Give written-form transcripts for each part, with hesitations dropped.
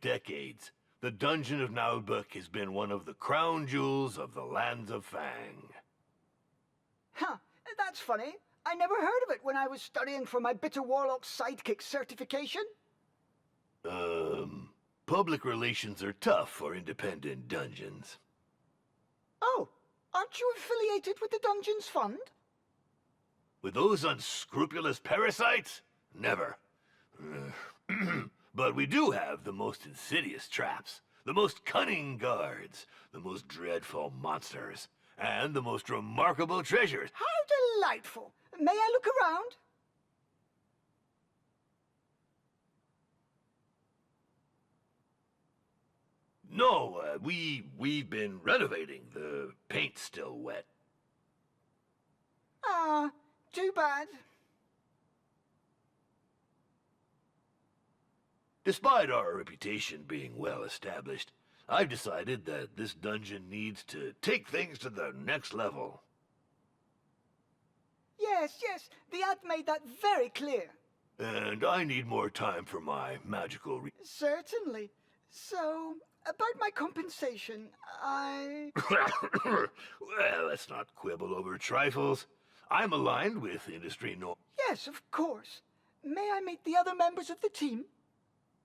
decades, the dungeon of Naheulbeuk has been one of the crown jewels of the lands of Fang. Huh, that's funny. I never heard of it when I was studying for my Bitter Warlock Sidekick certification. Public relations are tough for independent dungeons. Oh, aren't you affiliated with the Dungeons Fund? With those unscrupulous parasites? Never. But we do have the most insidious traps, the most cunning guards, the most dreadful monsters, and the most remarkable treasures. How delightful! May I look around? No, we've been renovating. The paint's still wet. Ah, too bad. Despite our reputation being well established, I've decided that this dungeon needs to take things to the next level. Yes, the ad made that very clear. And I need more time for my magical Certainly. So, about my compensation, Well, let's not quibble over trifles. I'm aligned with industry Yes, of course. May I meet the other members of the team?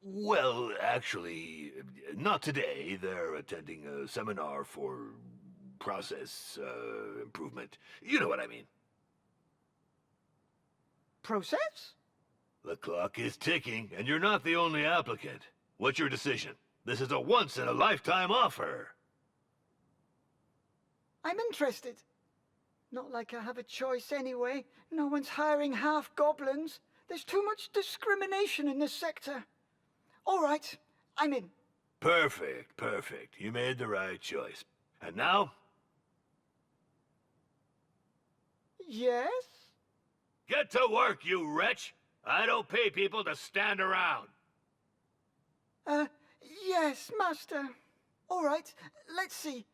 Well, actually, not today. They're attending a seminar for process improvement. You know what I mean. Process? The clock is ticking, and you're not the only applicant. What's your decision? This is a once-in-a-lifetime offer. I'm interested. Not like I have a choice anyway. No one's hiring half-goblins. There's too much discrimination in this sector. All right, I'm in. Perfect. You made the right choice. And now? Yes? Get to work, you wretch! I don't pay people to stand around. Yes, master. All right, let's see.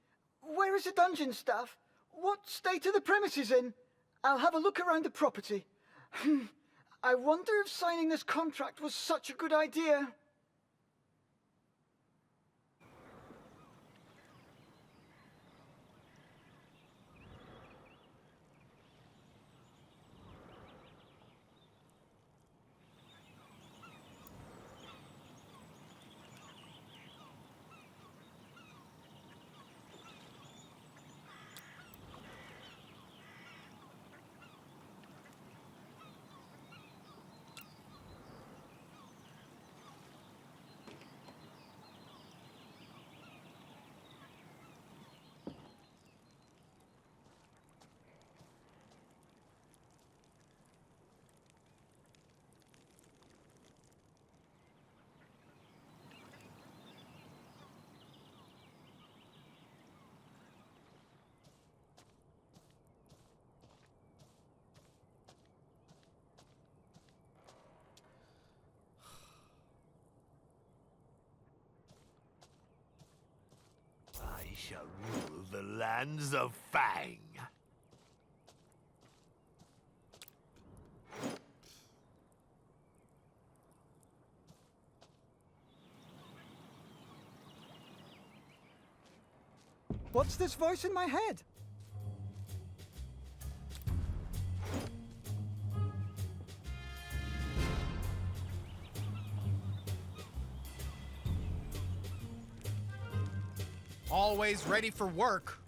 Where is the dungeon staff? What state are the premises in? I'll have a look around the property. I wonder if signing this contract was such a good idea. I shall rule the lands of Fang. What's this voice in my head? Always ready for work.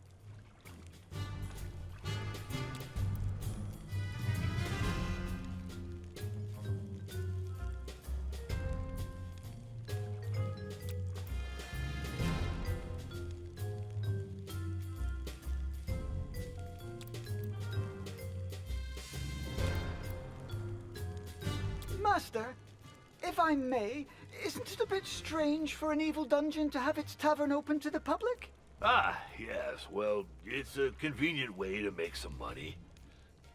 Master, if I may, isn't it a bit strange for an evil dungeon to have its tavern open to the public? Ah, yes, well, it's a convenient way to make some money.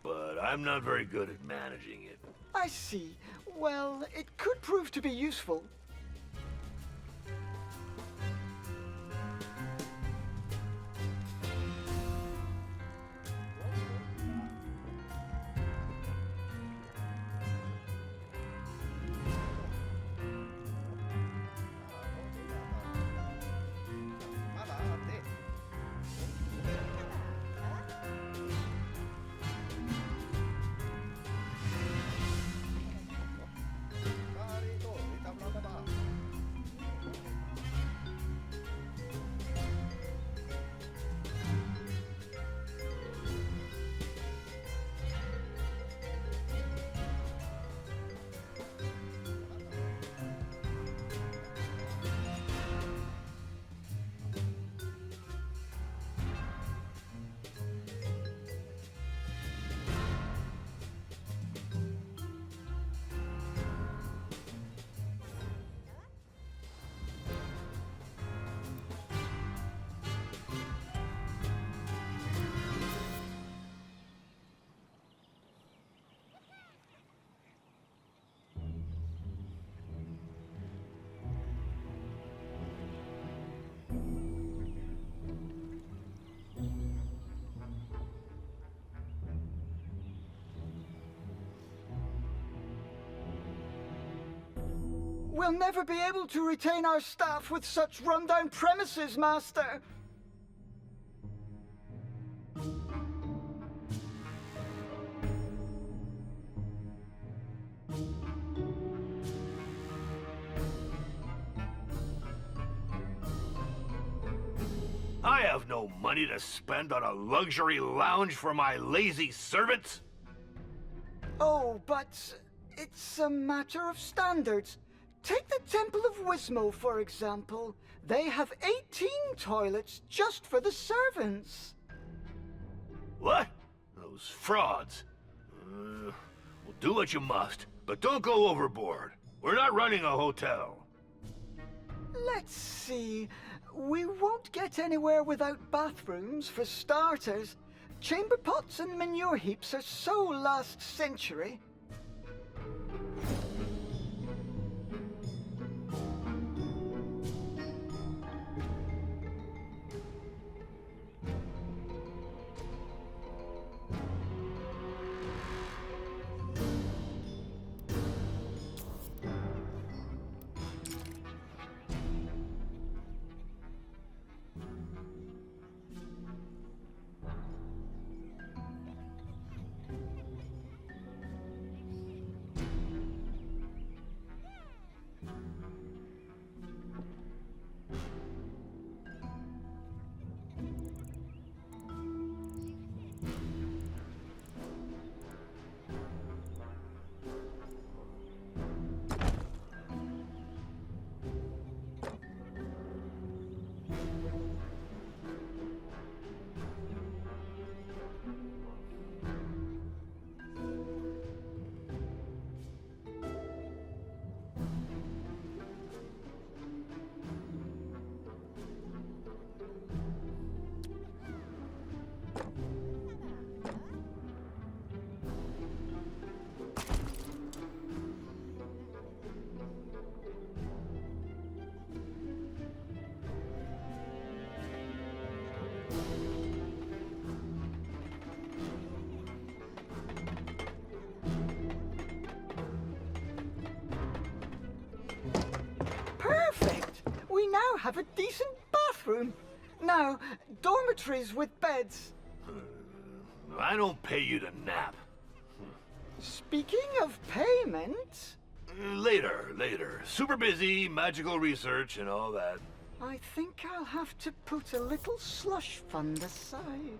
But I'm not very good at managing it. I see. Well, it could prove to be useful. We'll never be able to retain our staff with such run-down premises, Master. I have no money to spend on a luxury lounge for my lazy servants. Oh, but it's a matter of standards. Take the Temple of Wismo, for example. They have 18 toilets just for the servants. What? Those frauds. Well, do what you must, but don't go overboard. We're not running a hotel. Let's see. We won't get anywhere without bathrooms, for starters. Chamber pots and manure heaps are so last century. Perfect! We now have a decent bathroom. Now, dormitories with beds. I don't pay you to nap. Speaking of payment... Later. Super busy, magical research and all that. I think I'll have to put a little slush fund aside.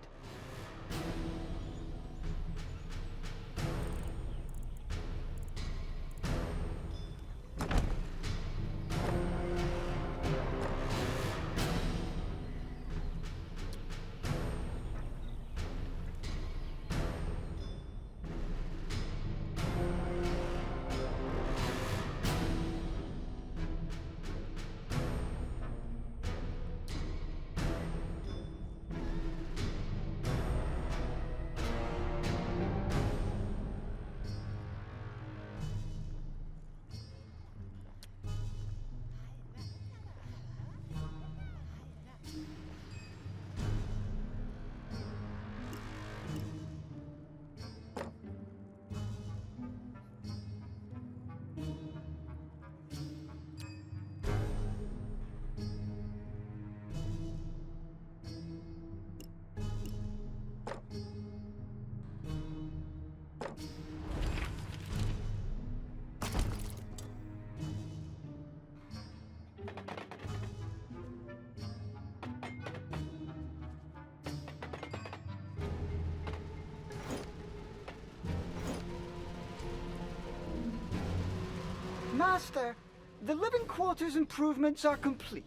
Master, the living quarters improvements are complete.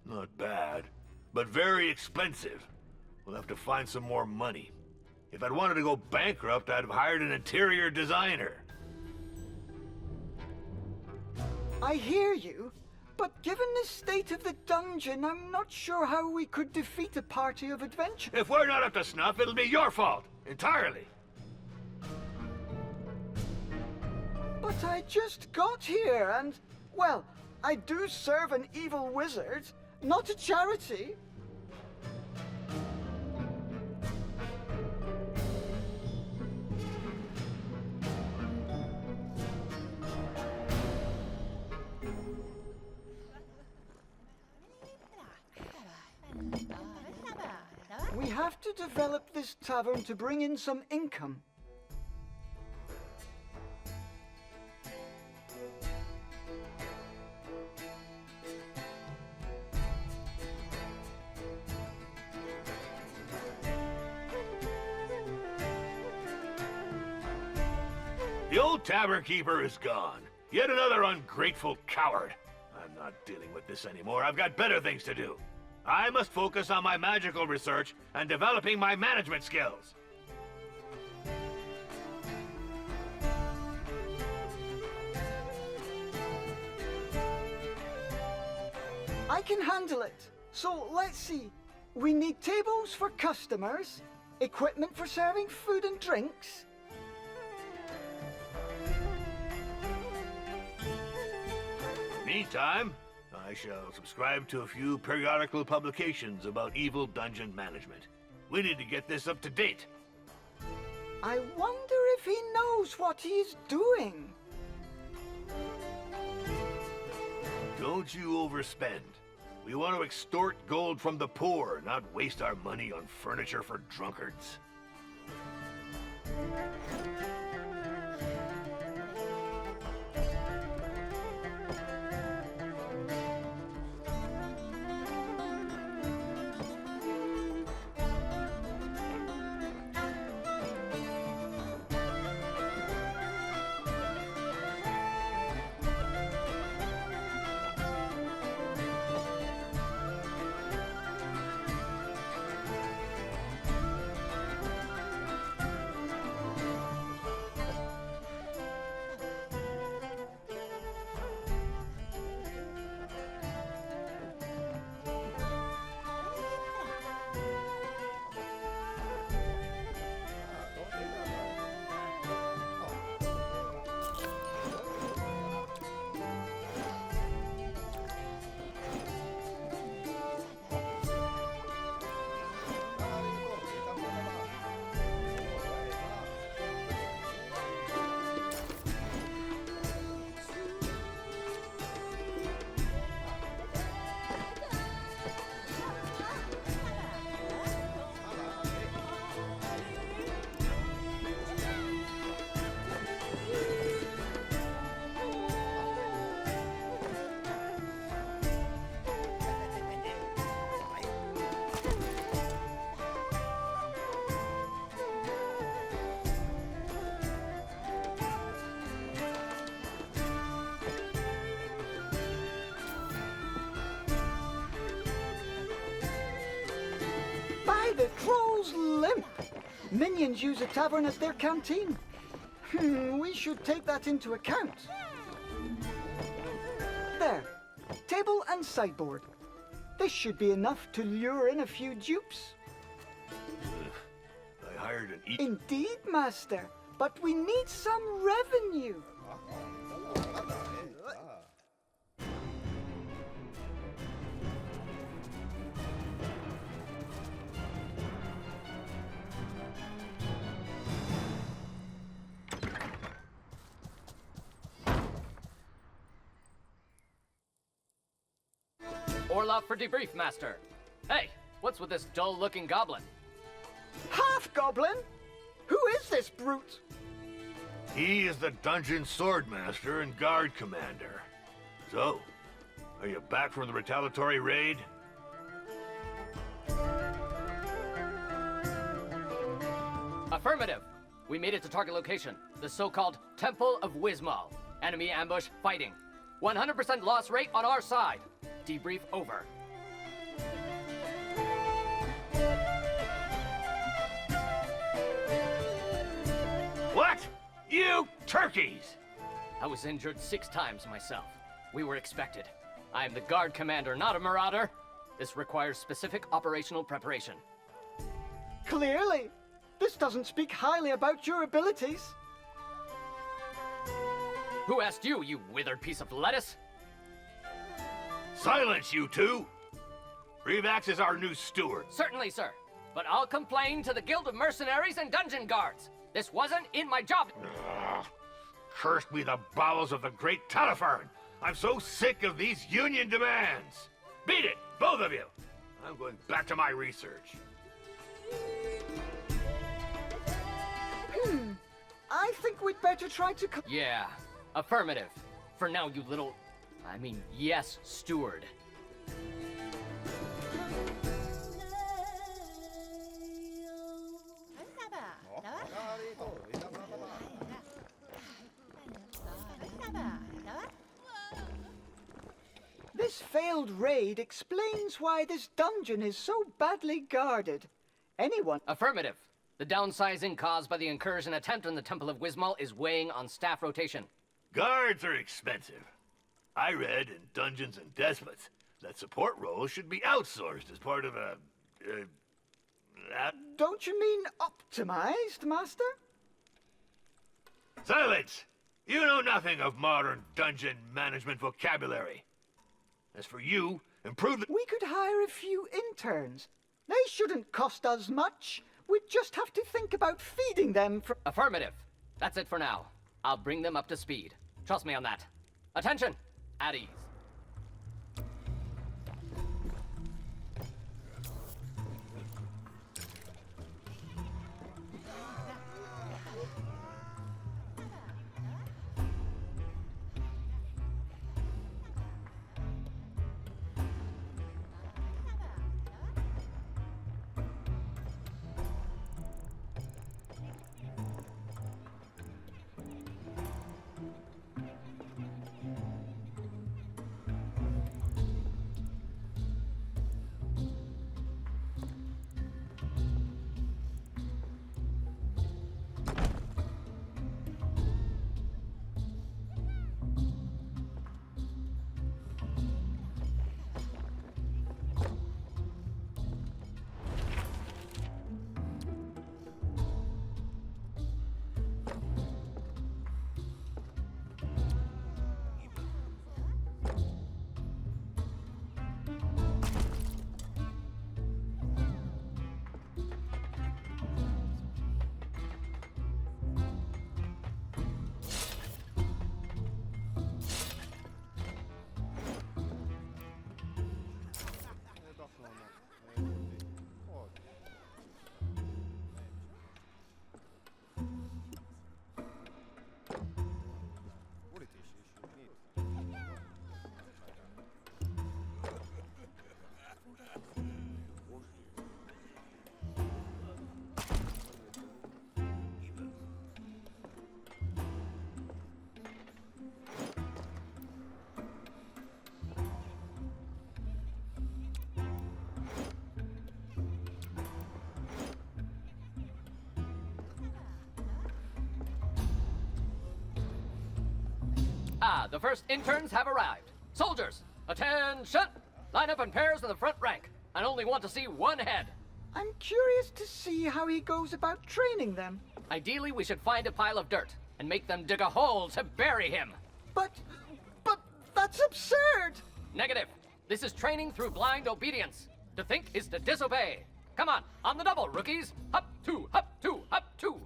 Not bad, but very expensive. We'll have to find some more money. If I'd wanted to go bankrupt, I'd have hired an interior designer. I hear you, but given the state of the dungeon, I'm not sure how we could defeat a party of adventure. If we're not up to snuff, it'll be your fault, entirely. But I just got here and, well, I do serve an evil wizard, not a charity. have to develop this tavern to bring in some income. The old tavern keeper is gone. Yet another ungrateful coward. I'm not dealing with this anymore. I've got better things to do. I must focus on my magical research and developing my management skills. I can handle it. So let's see. We need tables for customers, equipment for serving food and drinks. Meantime, I shall subscribe to a few periodical publications about evil dungeon management. We need to get this up to date. I wonder if he knows what he is doing. Don't you overspend. We want to extort gold from the poor, not waste our money on furniture for drunkards. The trolls limp. Minions use a tavern as their canteen. We should take that into account. There. Table and sideboard. This should be enough to lure in a few dupes. I hired an Indeed, Master. But we need some revenue. Orloff for debrief, Master. Hey, what's with this dull-looking goblin? Half-goblin? Who is this brute? He is the dungeon sword master and guard commander. So, are you back from the retaliatory raid? Affirmative. We made it to target location, the so-called Temple of Wismo. Enemy ambush fighting. 100% loss rate on our side. Debrief over. What? You turkeys! I was injured 6 times myself. We were expected. I am the guard commander, not a marauder. This requires specific operational preparation. Clearly. This doesn't speak highly about your abilities. Who asked you, you withered piece of lettuce? Silence, you two! Revax is our new steward. Certainly, sir. But I'll complain to the Guild of Mercenaries and Dungeon Guards. This wasn't in my job. Ugh. Cursed be the bowels of the great Tavern! I'm so sick of these union demands! Beat it, both of you! I'm going back to my research. I think we'd better try to... Yeah, affirmative. For now, you little... yes, steward. This failed raid explains why this dungeon is so badly guarded. Anyone... Affirmative. The downsizing caused by the incursion attempt on the Temple of Wismal is weighing on staff rotation. Guards are expensive. I read in Dungeons and Despots that support roles should be outsourced as part of a... Don't you mean optimized, Master? Silence! You know nothing of modern dungeon management vocabulary. As for you, improve the... We could hire a few interns. They shouldn't cost us much. We'd just have to think about feeding them for... Affirmative. That's it for now. I'll bring them up to speed. Trust me on that. Attention! At ease. The first interns have arrived. Soldiers, attention! Line up in pairs in the front rank. I only want to see one head. I'm curious to see how he goes about training them. Ideally, we should find a pile of dirt and make them dig a hole to bury him. But that's absurd! Negative. This is training through blind obedience. To think is to disobey. Come on the double, rookies. Hop, two, hop, two, hop, two.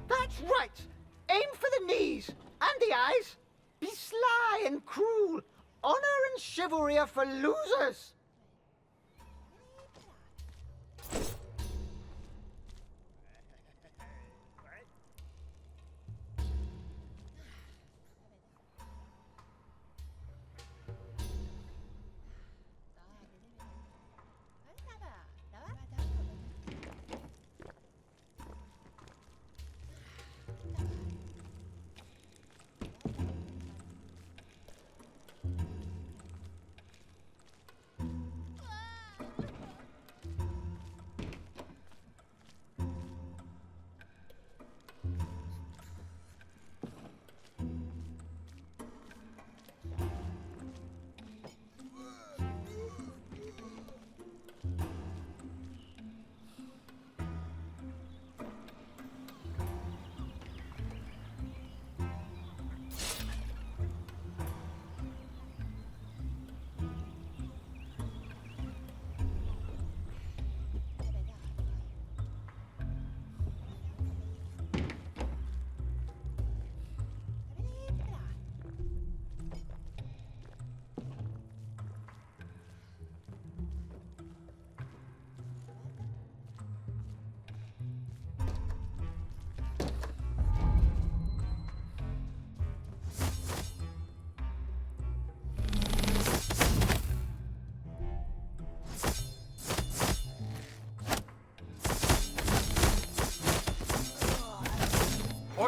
That's right! Aim for the knees and the eyes. Be sly and cruel. Honor and chivalry are for losers.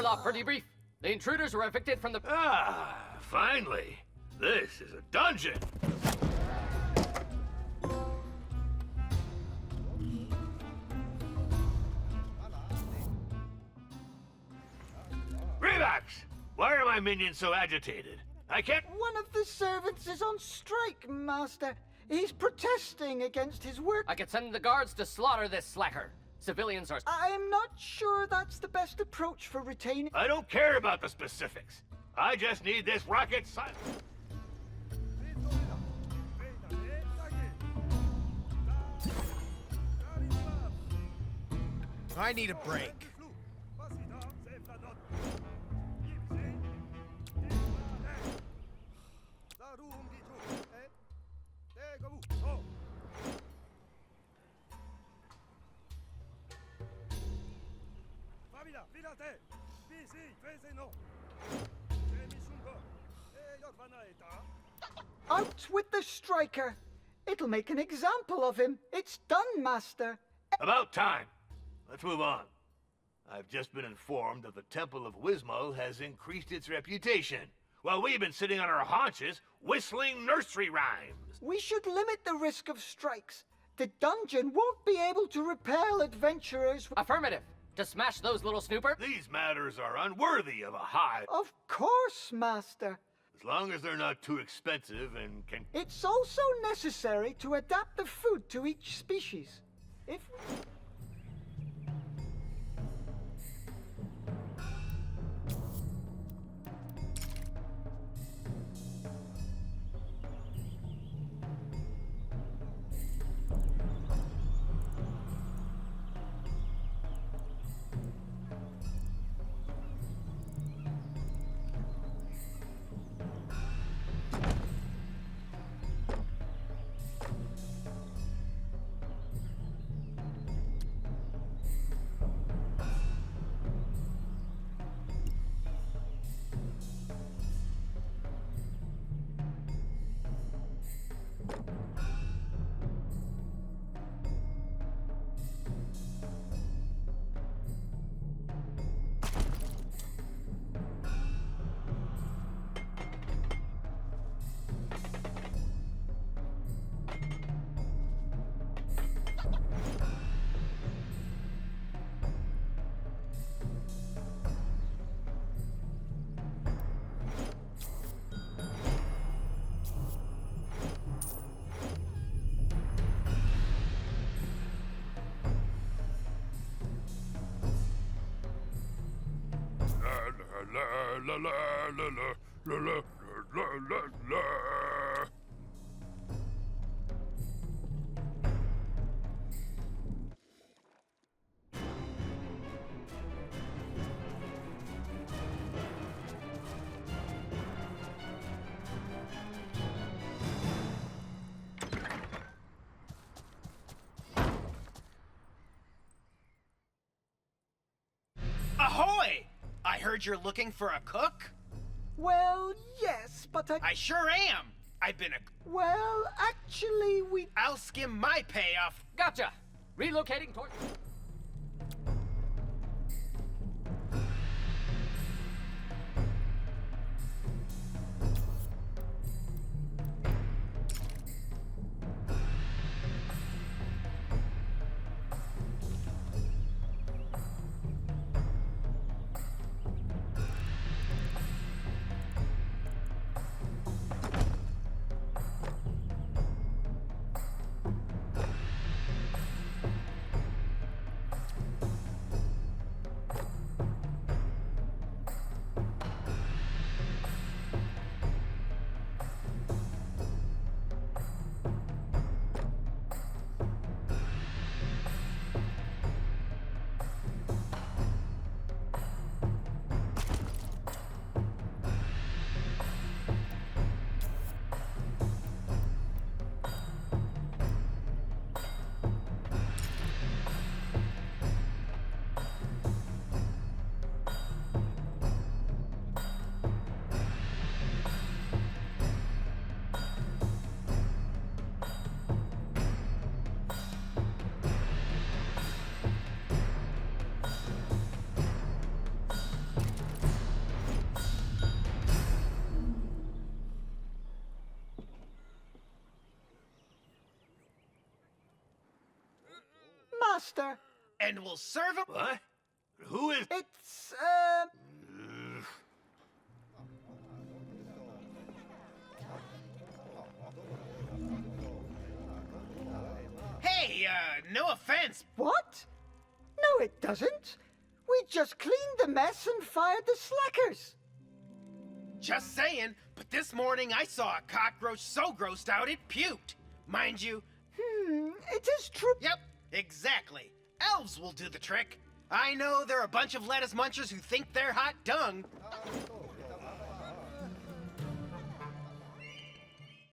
off for debrief. The intruders were evicted from the... Ah, finally. This is a dungeon. Relax! Why are my minions so agitated? I can't... One of the servants is on strike, Master. He's protesting against his work. I could send the guards to slaughter this slacker. Civilians are... I'm not sure that's the best approach for retaining... I don't care about the specifics. I just need this rocket silent. I need a break. Out with the striker. It'll make an example of him. It's done, Master. About time. Let's move on. I've just been informed that the Temple of Wismal has increased its reputation, while we've been sitting on our haunches whistling nursery rhymes. We should limit the risk of strikes. The dungeon won't be able to repel adventurers. Affirmative. To smash those little snooper... These matters are unworthy of a hive. Of course, Master. As long as they're not too expensive and can... It's also necessary to adapt the food to each species. If... La la la la la la la la la. Ahoy! I heard you're looking for a cook? Well, yes, but I sure am. I've been a... Well, actually, I'll skim my pay off. Gotcha. Relocating toward... master. And we'll serve him. What? Who is... It's, Hey, no offense. What? No, it doesn't. We just cleaned the mess and fired the slackers. Just saying, but this morning I saw a cockroach so grossed out it puked. Mind you, It is true. yep, exactly. Elves will do the trick. I know they're a bunch of lettuce munchers who think they're hot dung.